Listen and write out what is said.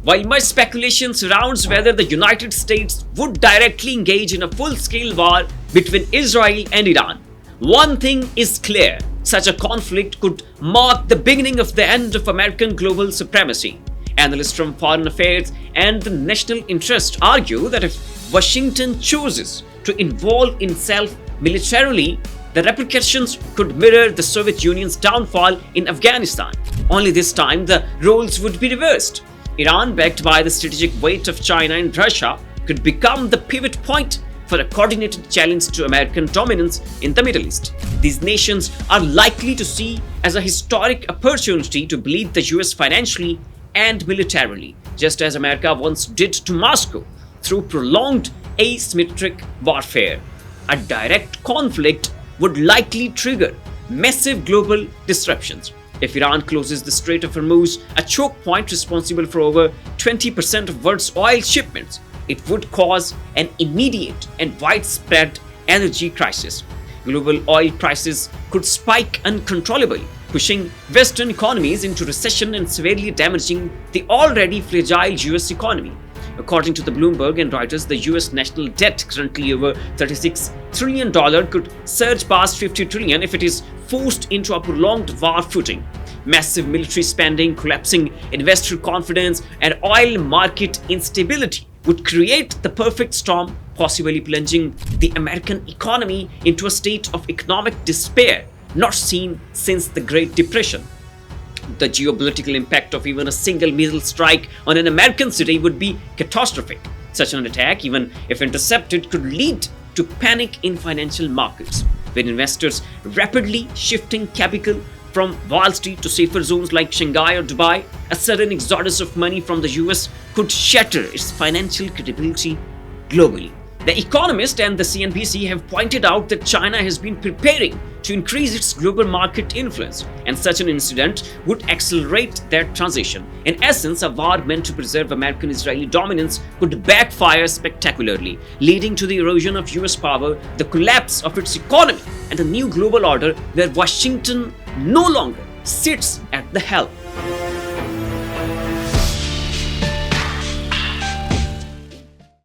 While much speculation surrounds whether the United States would directly engage in a full-scale war between Israel and Iran, one thing is clear: such a conflict could mark the beginning of the end of American global supremacy. Analysts from foreign affairs and the national interest argue that if Washington chooses to involve itself militarily, the repercussions could mirror the Soviet Union's downfall in Afghanistan. Only this time, the roles would be reversed. Iran, backed by the strategic weight of China and Russia, could become the pivot point for a coordinated challenge to American dominance in the Middle East. These nations are likely to see as a historic opportunity to bleed the US financially and militarily, just as America once did to Moscow through prolonged asymmetric warfare. A direct conflict would likely trigger massive global disruptions. If Iran closes the Strait of Hormuz, a choke point responsible for over 20% of world's oil shipments, it would cause an immediate and widespread energy crisis. Global oil prices could spike uncontrollably, pushing Western economies into recession and severely damaging the already fragile US economy. According to the Bloomberg and Reuters, the US national debt, currently over $36 trillion, could surge past $50 trillion if it is forced into a prolonged war footing. Massive military spending, collapsing investor confidence, and oil market instability would create the perfect storm, possibly plunging the American economy into a state of economic despair not seen since the Great Depression. The geopolitical impact of even a single missile strike on an American city would be catastrophic. Such an attack, even if intercepted, could lead to panic in financial markets, with investors rapidly shifting capital from Wall Street to safer zones like Shanghai or Dubai. A sudden exodus of money from the US could shatter its financial credibility globally. The Economist and the CNBC have pointed out that China has been preparing to increase its global market influence, and such an incident would accelerate their transition. In essence, a war meant to preserve American-Israeli dominance could backfire spectacularly, leading to the erosion of US power, the collapse of its economy, and a new global order where Washington no longer sits at the helm.